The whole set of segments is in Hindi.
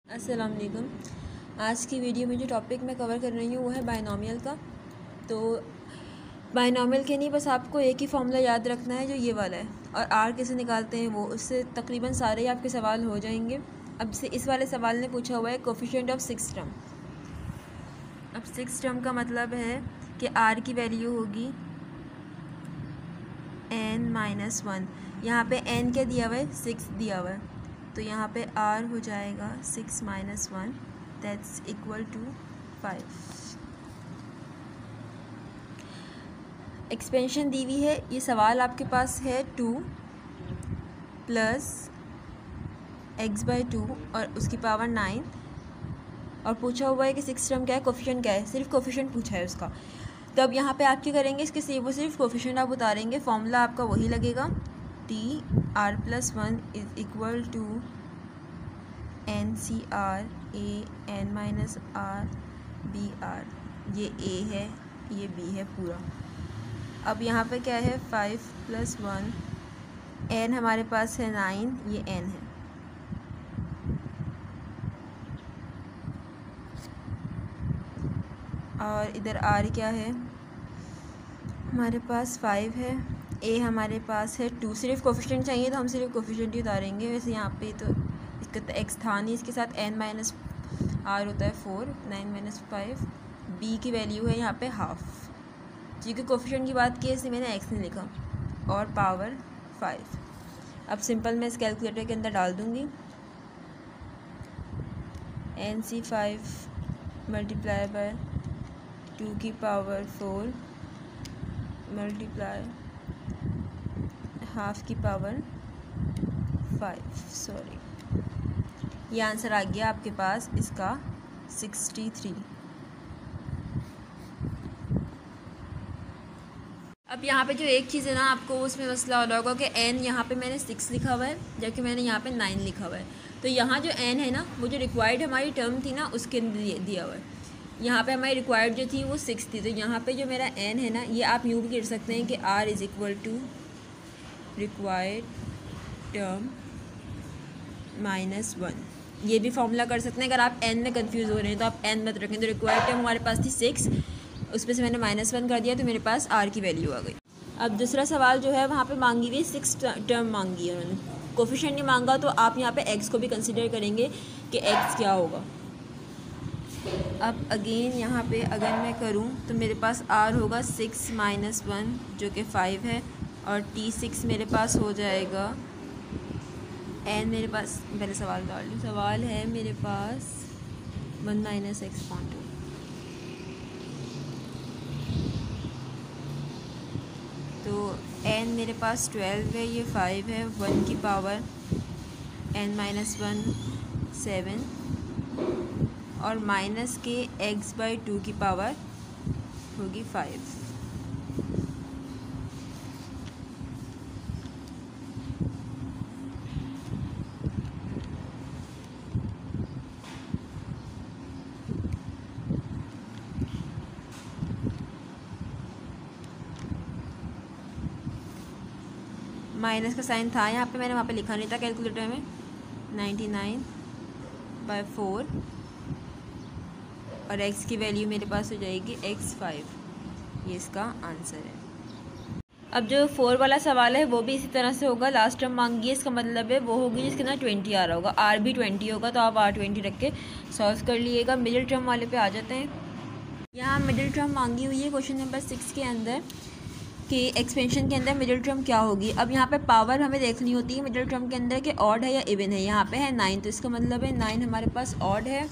अस्सलाम वालेकुम। आज की वीडियो में जो टॉपिक मैं कवर कर रही हूँ वो है बायनॉमियल का। तो बायनॉमियल के नहीं, बस आपको एक ही फॉर्मूला याद रखना है जो ये वाला है, और आर कैसे निकालते हैं वो, उससे तकरीबन सारे ही आपके सवाल हो जाएंगे। अब से इस वाले सवाल ने पूछा हुआ है कोफिशिएंट ऑफ 6 टर्म। अब 6 टर्म का मतलब है कि आर की वैल्यू होगी n-1। यहाँ पे n क्या दिया हुआ है, 6 दिया हुआ है, तो यहाँ पे r हो जाएगा 6 - 1 दैट्स इक्वल टू 5। एक्सपेंशन दी हुई है, ये सवाल आपके पास है 2 + x/2 और उसकी पावर 9, और पूछा हुआ है कि 6 टर्म क्या है, कोफिशिएंट क्या है, सिर्फ कोफिशिएंट पूछा है उसका। तो अब यहाँ पे आप क्या करेंगे, इसके सिर्फ कोफिशिएंट आप उतारेंगे, फॉर्मूला आपका वही लगेगा, Tr+1 is equal to NCr a n-r br। ये a है, ये b है पूरा। अब यहाँ पे क्या है, 5 + 1, n हमारे पास है 9, ये n है। और इधर r क्या है, हमारे पास 5 है, a हमारे पास है 2। सिर्फ कोफिशिएंट चाहिए तो हम सिर्फ कोफिशिएंट ही उतारेंगे। वैसे यहाँ पे तो इसका तो x था नहीं, इसके साथ n - r होता है 4, 9 - 5। b की वैल्यू है यहाँ पे हाफ, क्योंकि कोफिशिएंट की बात की है इसलिए मैंने x नहीं लिखा, और पावर 5। अब सिंपल मैं इस कैलकुलेटर के अंदर डाल दूँगी, NC5 × 2 की पावर 4 मल्टीप्लाई हाफ की पावर 5। सॉरी, ये आंसर आ गया आपके पास इसका 63। अब यहाँ पे जो एक चीज़ है ना, आपको उसमें मसला हो रहा होगा कि n यहाँ पे मैंने 6 लिखा हुआ है जबकि मैंने यहाँ पे 9 लिखा हुआ है। तो यहाँ जो n है ना, वो जो रिक्वायर्ड हमारी टर्म थी ना उसके अंदर दिया हुआ है। यहाँ पे हमारी रिक्वायर्ड जो थी वो 6 थी, तो यहाँ पे जो मेरा n है ना, ये आप यूँ भी कर सकते हैं कि r is equal to required term -1। ये भी फॉर्मूला कर सकते हैं। अगर आप n में कंफ्यूज हो रहे हैं तो आप n मत रखें। तो रिक्वायर्ड टर्म हमारे पास थी 6, उसमें से मैंने -1 कर दिया तो मेरे पास r की वैल्यू आ गई। अब दूसरा सवाल जो है वहाँ पे मांगी हुई 6 टर्म मांगी है उन्होंने, कोफिशिएंट नहीं मांगा, तो आप यहाँ पे x को भी कंसिडर करेंगे कि x क्या होगा। अब अगेन यहाँ पे अगर मैं करूँ तो मेरे पास r होगा 6 - 1 जो कि 5 है, और T6 मेरे पास हो जाएगा n, मेरे पास पहले सवाल डाल लूँ। सवाल है मेरे पास 1 - x/2। तो n मेरे पास 12 है, ये 5 है, 1 की पावर n-1 7, और माइनस के x/2 की पावर होगी 5। माइनस का साइन था यहाँ पे, मैंने वहाँ पे लिखा नहीं था कैलकुलेटर में। 99/4, और x की वैल्यू मेरे पास हो जाएगी x5। ये इसका आंसर है। अब जो 4 वाला सवाल है वो भी इसी तरह से होगा, लास्ट टर्म मांगी है, इसका मतलब है वो होगी जिसके अंदर 20 आ रहा होगा, r भी 20 होगा, तो आप r20 रख के सॉल्व कर लीजिएगा। मिडिल टर्म वाले पे आ जाते हैं। यहाँ मिडिल टर्म मांगी हुई है क्वेश्चन नंबर 6 के अंदर कि एक्सपेंशन के अंदर मिडिल टर्म क्या होगी। अब यहाँ पे पावर हमें देखनी होती है मिडिल टर्म के अंदर कि ऑड है या इवन है। यहाँ पे है 9, तो इसका मतलब है 9 हमारे पास ऑड है।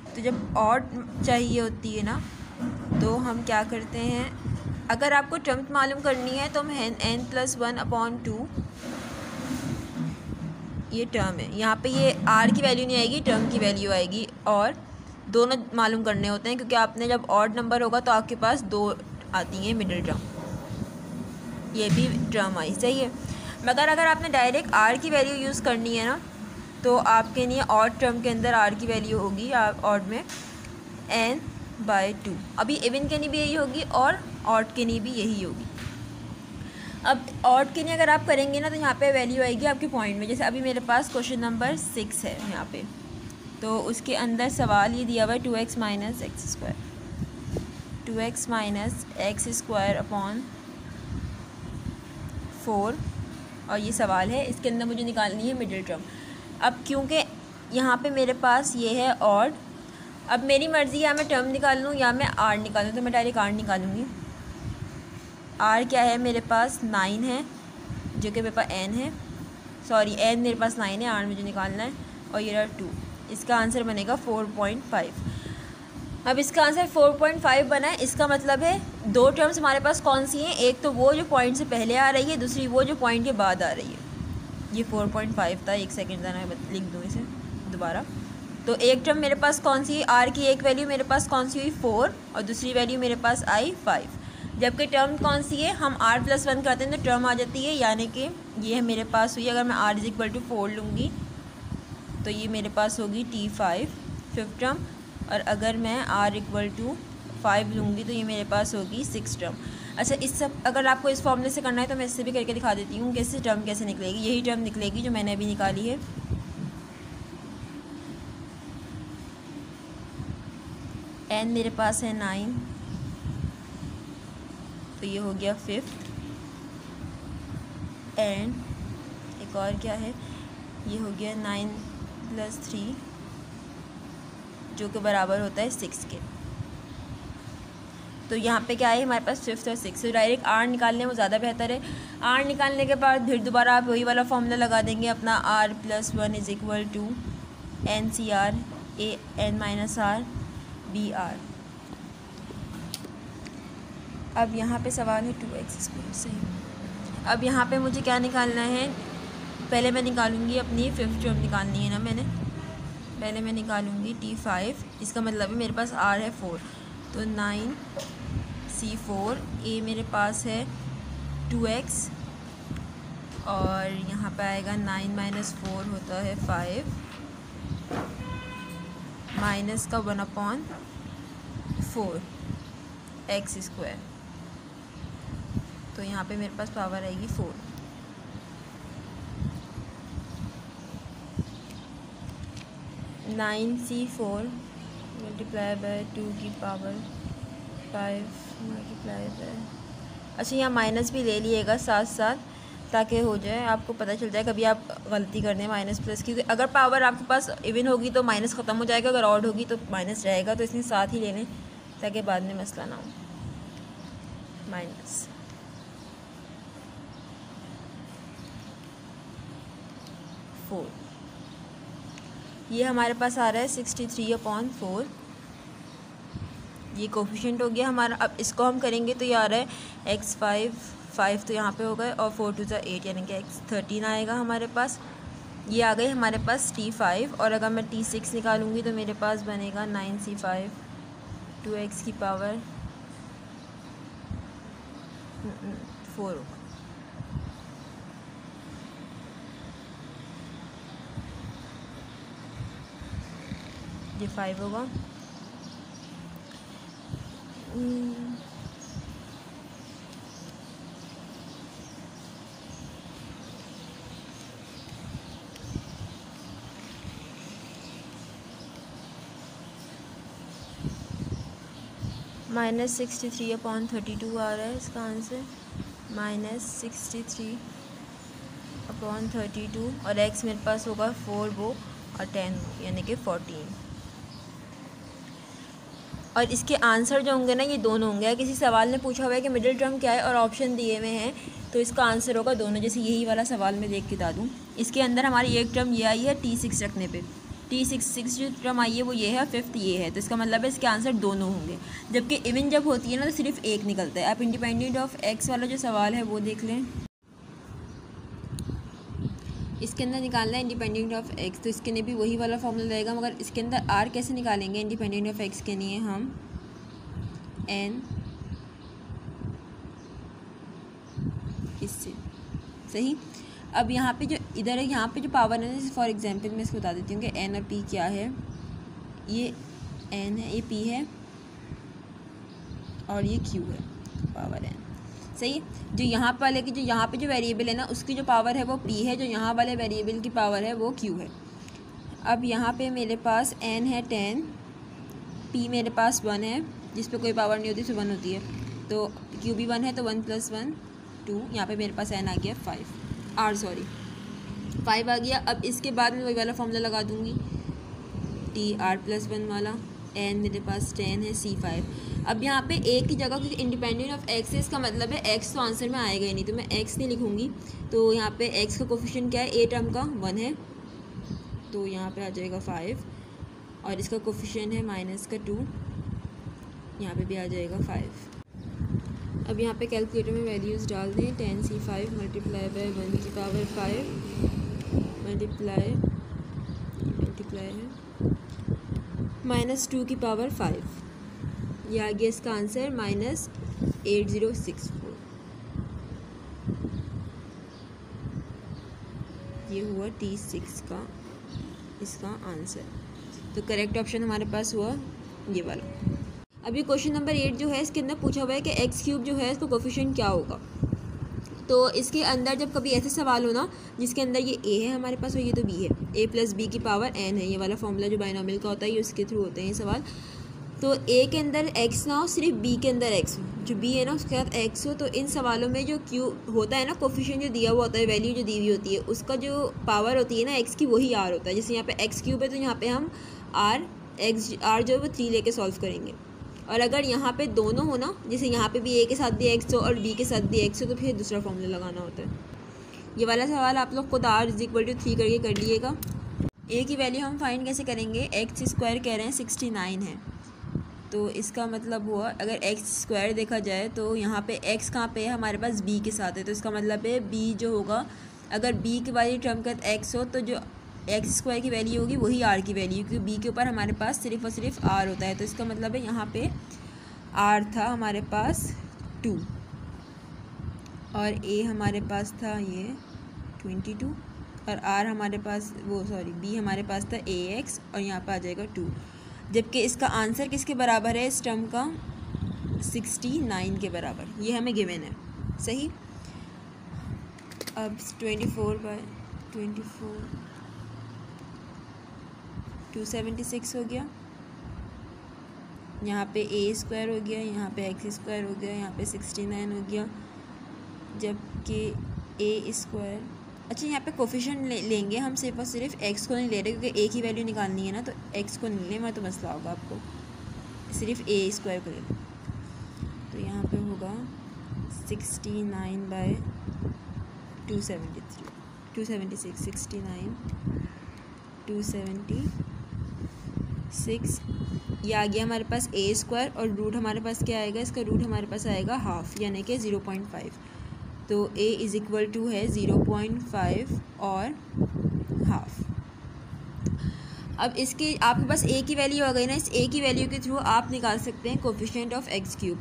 तो जब ऑड चाहिए होती है ना, तो हम क्या करते हैं, अगर आपको टर्म मालूम करनी है तो हम n+1/2, ये टर्म है, यहाँ पे ये r की वैल्यू नहीं आएगी, टर्म की वैल्यू आएगी, और दोनों मालूम करने होते हैं क्योंकि आपने जब ऑड नंबर होगा तो आपके पास 2 आती हैं मिडिल टर्म, ये भी टर्म आई, सही है। मगर अगर आपने डायरेक्ट r की वैल्यू यूज़ करनी है ना, तो आपके लिए ऑड टर्म के अंदर r की वैल्यू होगी ऑड में n/2। अभी इवन के लिए भी यही होगी और ऑड के लिए भी यही होगी। अब ऑड के लिए अगर आप करेंगे ना तो यहाँ पे वैल्यू आएगी आपके पॉइंट में। जैसे अभी मेरे पास क्वेश्चन नंबर 6 है यहाँ पे, तो उसके अंदर सवाल ये दिया हुआ है 2x minus x square, 2x minus x square upon 4, और ये सवाल है, इसके अंदर मुझे निकालनी है मिडिल टर्म। अब क्योंकि यहाँ पे मेरे पास ये है ऑड, अब मेरी मर्ज़ी या मैं टर्म निकाल लूँ या मैं आर निकाल लूँ, तो मैं डायरेक्ट आर निकालूँगी। आर क्या है मेरे पास 9 है, जो कि मेरे पास एन है, सॉरी एन मेरे पास 9 है, आर मुझे निकालना है, और ये रहा 2। इसका आंसर बनेगा 4.5। अब इसका आंसर 4.5 बना है, इसका मतलब है दो टर्म्स हमारे पास कौन सी हैं, एक तो वो जो पॉइंट से पहले आ रही है, दूसरी वो जो पॉइंट के बाद आ रही है। ये 4.5 था, एक सेकेंड था, मैं लिख दूँ इसे दोबारा। तो एक टर्म मेरे पास कौन सी, आर की एक वैल्यू मेरे पास कौन सी हुई 4, और दूसरी वैल्यू मेरे पास आई 5। जबकि टर्म कौन सी है, हम r+1 करते हैं तो टर्म आ जाती है, यानी कि ये मेरे पास हुई, अगर मैं r=4 लूँगी तो ये मेरे पास होगी T5 फिफ्थ टर्म, और अगर मैं r=5 लूँगी तो ये मेरे पास होगी 6 टर्म। अच्छा, इस सब अगर आपको इस फॉर्मूले से करना है तो मैं इससे भी करके दिखा देती हूँ कि इससे टर्म कैसे निकलेगी। यही टर्म निकलेगी जो मैंने अभी निकाली है। n मेरे पास है 9, तो ये हो गया 5th, एंड एक और क्या है, ये हो गया 9 + 3, जो कि बराबर होता है 6 के। तो यहाँ पे क्या है, हमारे पास 5th और 6th, तो डायरेक्ट r निकालने वो ज़्यादा बेहतर है। r निकालने के बाद फिर दोबारा आप वही वाला फॉर्मूला लगा देंगे अपना, r+1 = NCR (n-r) BR। अब यहाँ पे सवाल है 2x², सही। अब यहाँ पे मुझे क्या निकालना है, पहले मैं निकालूंगी अपनी 5th टर्म निकालनी है ना मैंने, पहले मैं निकालूंगी T5, इसका मतलब है मेरे पास r है 4, तो 9C4, a मेरे पास है 2x, और यहाँ पे आएगा 9 - 4 होता है 5, माइनस का 1/4 x², तो यहाँ पे मेरे पास पावर आएगी 4। (9C4) मल्टीप्लाई बाय 2 की पावर 5 मल्टीप्लाई बाय, अच्छा यहाँ माइनस भी ले लिएगा साथ साथ, ताकि हो जाए, आपको पता चल जाए कभी आप गलती कर दें माइनस प्लस, क्योंकि अगर पावर आपके पास इवन होगी तो माइनस ख़त्म हो जाएगा, अगर ऑड होगी तो माइनस रहेगा, तो इसलिए साथ ही ले लें ताकि बाद में मसला ना हो। माइनस ये हमारे पास आ रहा है 63/4, ये कोफिशिएंट हो गया हमारा। अब इसको हम करेंगे तो ये आ रहा है x5 तो यहाँ पे हो गए, और 4 × 2 = 8, यानी कि x13 आएगा हमारे पास। ये आ गई हमारे पास T5, और अगर मैं T6 निकालूंगी तो मेरे पास बनेगा 9C5 2x की पावर 4 होगा। ये 5 होगा। -63/32 आ रहा है इसका आंसर, -63/32, और x मेरे पास होगा 4 वो और 10 यानी कि 14। और इसके आंसर जो होंगे ना ये दोनों होंगे। किसी सवाल ने पूछा हुआ है कि मिडिल टर्म क्या है और ऑप्शन दिए हुए हैं, तो इसका आंसर होगा दोनों। जैसे यही वाला सवाल मैं देख के बता दूँ, इसके अंदर हमारी एक टर्म ये आई है T6 रखने पे, T6 जो टर्म आई है वो ये है, 5th ये है, तो इसका मतलब है इसके आंसर दोनों होंगे। जबकि इवन जब होती है ना तो सिर्फ एक निकलता है। आप इंडिपेंडेंट ऑफ x वाला जो सवाल है वो देख लें, इसके अंदर निकालना है इंडिपेंडेंट ऑफ x, तो इसके लिए भी वही वाला फॉर्मूला रहेगा, मगर इसके अंदर r कैसे निकालेंगे इंडिपेंडेंट ऑफ x के लिए, हम n इससे, सही। अब यहाँ पे जो इधर है, यहाँ पे जो पावर है, जैसे फॉर एग्जांपल मैं इसको बता देती हूँ कि n और p क्या है। ये n है, ये p है, और ये q है, पावर n, सही है। जो यहाँ वाले की जो यहाँ पे जो वेरिएबल है ना उसकी जो पावर है वो p है, जो यहाँ वाले वेरिएबल की पावर है वो q है। अब यहाँ पे मेरे पास n है 10, p मेरे पास 1 है, जिस पे कोई पावर नहीं होती तो 1 होती है, तो q भी 1 है, तो 1 + 1 2, यहाँ पे मेरे पास n आ गया 5 आ गया। अब इसके बाद मैं वही वाला फॉर्मूला लगा दूँगी, TR+1 वाला, n मेरे पास 10 है, C5। अब यहाँ पे a की जगह क्योंकि इंडिपेंडेंट ऑफ x है, इसका मतलब है x तो आंसर में आएगा ही नहीं, तो मैं x नहीं लिखूँगी। तो यहाँ पे x का कोफिशिएंट क्या है, a टर्म का 1 है, तो यहाँ पे आ जाएगा 5, और इसका कोफिशिएंट है माइनस का 2, यहाँ पे भी आ जाएगा 5। अब यहाँ पे कैलकुलेटर में वैल्यूज़ डाल दें, 10C5 मल्टीप्लाई बाय 1 की पावर 5 मल्टीप्लाई है -2 की पावर 5, ये आ गया इसका आंसर -8064। ये हुआ T6 का इसका आंसर। तो करेक्ट ऑप्शन हमारे पास हुआ ये वाला। अभी क्वेश्चन नंबर 8 जो है इसके अंदर पूछा हुआ है कि x³ जो है इसका कोफिशिएंट क्या होगा। तो इसके अंदर जब कभी ऐसे सवाल हो ना जिसके अंदर ये a है हमारे पास और ये तो b है, a + b की पावर n है, ये वाला फॉर्मूला जो बाइनोमियल का होता है ये उसके थ्रू होते हैं ये सवाल। तो a के अंदर x ना हो, सिर्फ b के अंदर x हो, जो b है ना उसके साथ x हो, तो इन सवालों में जो q होता है ना कोफिशिएंट जो दिया हुआ होता है, वैल्यू जो दी हुई होती है उसका जो पावर होती है ना x की वही r होता है। जैसे यहाँ पे x³ है तो यहाँ पे हम r जो है वो 3 लेके सॉल्व करेंगे। और अगर यहाँ पे दोनों हो ना, जैसे यहाँ पे भी a के साथ भी x हो और b के साथ भी x हो, तो फिर दूसरा फॉर्मूला लगाना होता है। ये वाला सवाल आप लोग खुद r = 3 करके कर लिएगा। a की वैल्यू हम फाइंड कैसे करेंगे, x² कह रहे हैं 69 है, तो इसका मतलब हुआ अगर x² देखा जाए तो यहाँ पे x कहाँ पे है, हमारे पास b के साथ है, तो इसका मतलब है b जो होगा, अगर b की वाली टर्म का x हो तो जो x² की वैल्यू होगी वही r की वैल्यू, क्योंकि b के ऊपर हमारे पास सिर्फ और सिर्फ r होता है। तो इसका मतलब है यहाँ पे r था हमारे पास 2 और a हमारे पास था ये 22 और r हमारे पास b हमारे पास था ax और यहाँ पे आ जाएगा 2, जबकि इसका आंसर किसके बराबर है, इस टर्म का 69 के बराबर, ये हमें गिवन है। सही। अब 24/24 276 हो गया, यहाँ पे a² हो गया, यहाँ पे x² हो गया, यहाँ पे 69 हो गया, जबकि a²। अच्छा यहाँ पे कोफिशिएंट लेंगे हम, सिर्फ और सिर्फ x को नहीं ले रहे क्योंकि a की वैल्यू निकालनी है ना, तो x को नहीं लें, तो मसला होगा आपको, सिर्फ a² को ले लें। तो यहाँ पे होगा 69/276 ये आ गया हमारे पास a² और रूट हमारे पास क्या आएगा, इसका रूट हमारे पास आएगा हाफ यानी कि 0.5। तो a = है 0.5 और हाफ। अब इसकी आपके पास a की वैल्यू आ गई ना, इस a की वैल्यू के थ्रू आप निकाल सकते हैं कोफिशिएंट ऑफ x³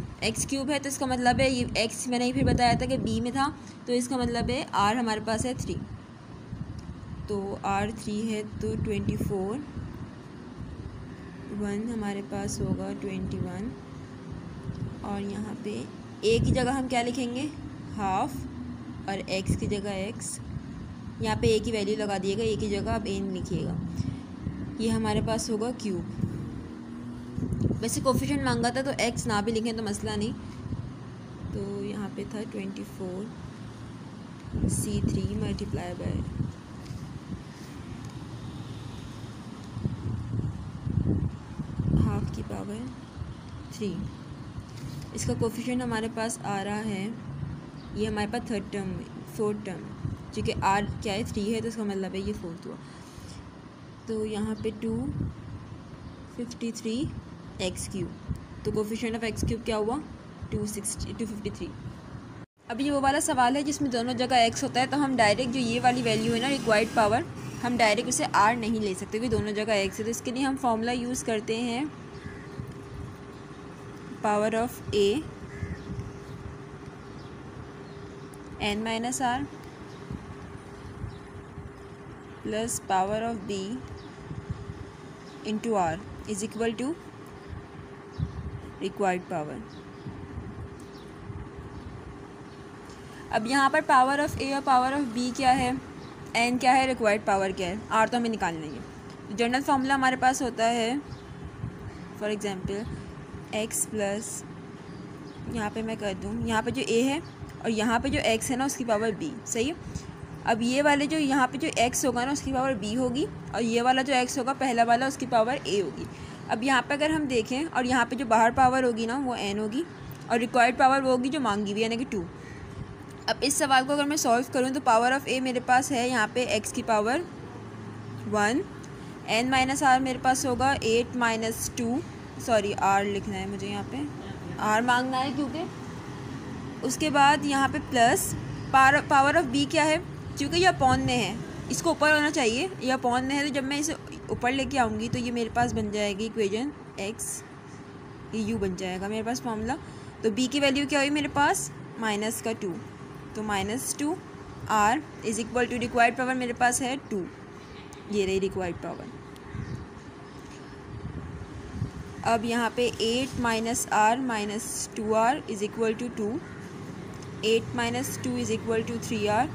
है, तो इसका मतलब है ये x मैंने ही फिर बताया था कि b में था, तो इसका मतलब है r हमारे पास है 3, तो r 3 है तो 24, 1 हमारे पास होगा 21 और यहाँ पे a की जगह हम क्या लिखेंगे, हाफ, और x की जगह x, यहाँ पे a की वैल्यू लगा दिएगा, a की जगह आप a नहीं लिखिएगा, ये हमारे पास होगा क्यूब। वैसे कोफिशिएंट मांगा था तो x ना भी लिखें तो मसला नहीं, तो यहाँ पे था 24 C3 मल्टीप्लाई बाय हाफ की पावर 3। इसका कोफिशिएंट हमारे पास आ रहा है, ये हमारे पास फोर्थ टर्म, क्योंकि r क्या है 3 है, तो इसका मतलब है ये 4th हुआ। तो यहाँ पे 253 x³, तो कोफिशिएंट ऑफ x³ क्या हुआ 253। अब ये वो वाला सवाल है जिसमें दोनों जगह x होता है, तो हम डायरेक्ट जो ये वाली वैल्यू है ना रिक्वायर्ड पावर, हम डायरेक्ट उसे r नहीं ले सकते क्योंकि दोनों जगह x है। तो इसके लिए हम फॉर्मूला यूज़ करते हैं power of a n - r plus power of b into r is equal to required power. अब यहाँ पर पावर ऑफ ए और पावर ऑफ बी क्या है, एन क्या है, रिक्वायर्ड पावर क्या है, आर तो हमें निकालना ही है। जनरल फार्मूला हमारे पास होता है फॉर एग्जांपल एक्स प्लस, यहाँ पे मैं कर दूँ, यहाँ पे जो ए है और यहाँ पे जो एक्स है ना उसकी पावर बी, सही है। अब ये वाले जो यहाँ पे जो एक्स होगा ना उसकी पावर बी होगी, और ये वाला जो एक्स होगा पहला वाला उसकी पावर ए होगी। अब यहाँ पे अगर हम देखें और यहाँ पे जो बाहर पावर होगी ना वो एन होगी, और रिक्वायर्ड पावर वो होगी जो मांगी हुई यानी कि 2। अब इस सवाल को अगर मैं सॉल्व करूँ तो पावर ऑफ ए मेरे पास है यहाँ पे एक्स की पावर 1, एन माइनस आर मेरे पास होगा 8 माइनस 2, सॉरी आर लिखना है मुझे, यहाँ पे आर मांगना है क्योंकि उसके बाद यहाँ पे प्लस पावर ऑफ बी क्या है, क्योंकि ये अपॉन में है इसको ऊपर होना चाहिए, ये अपॉन में है तो जब मैं इसे ऊपर लेके आऊँगी तो ये मेरे पास बन जाएगी इक्वेशन एक्स, ये यू बन जाएगा मेरे पास फॉर्मूला। तो बी की वैल्यू क्या हुई मेरे पास माइनस का 2, तो -2 r is equal to required power मेरे पास है 2, ये रही रिक्वायर्ड पावर। अब यहाँ पे 8 minus r minus 2r is equal to 2, 8 minus 2 is equal to 3r,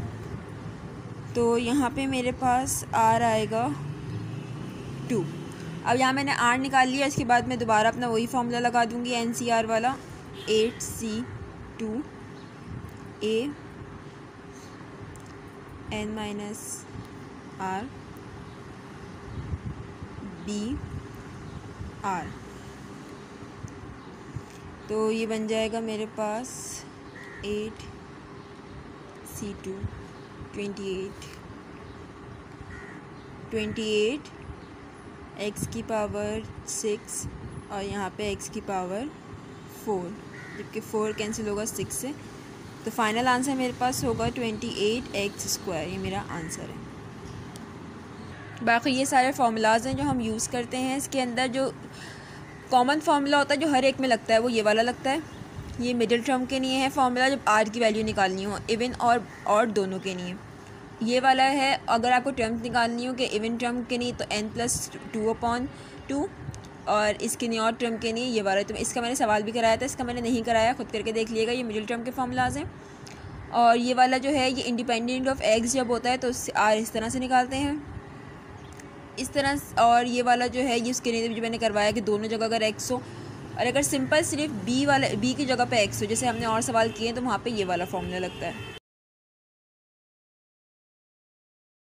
तो यहाँ पे मेरे पास r आएगा 2। अब यहाँ मैंने r निकाल लिया, इसके बाद मैं दोबारा अपना वही फॉर्मूला लगा दूँगी NCR वाला, 8C2 a n minus r b r, तो ये बन जाएगा मेरे पास 8C2 28 x की पावर 6 और यहाँ पे x की पावर 4, जबकि 4 कैंसिल होगा 6 से, तो फाइनल आंसर मेरे पास होगा 28x², ये मेरा आंसर है। बाकी ये सारे फार्मूलाज हैं जो हम यूज़ करते हैं, इसके अंदर जो कॉमन फार्मूला होता है जो हर एक में लगता है वो ये वाला लगता है। ये मिडिल टर्म के लिए है फार्मूला जब आर की वैल्यू निकालनी हो, इवन और ऑड दोनों के लिए। ये वाला है अगर आपको टर्म्स निकालनी हो कि इवन टर्म के लिए तो n+2/2, और इसके लिए और टर्म के लिए ये वाला। तो इसका मैंने सवाल भी कराया था, इसका मैंने नहीं कराया, खुद करके देख लीजिएगा। ये मिडिल टर्म के फार्मूलाज हैं। और ये वाला जो है ये इंडिपेंडेंट ऑफ एक्स जब होता है तो उससे आर इस तरह से निकालते हैं, इस तरह। और ये वाला जो है ये उसके लिए जो मैंने करवाया कि दोनों जगह अगर एक्स हो, और अगर सिंपल सिर्फ बी की जगह पे एक्स हो, जैसे हमने और सवाल किए हैं, तो वहाँ पे ये वाला फॉर्मूला लगता है।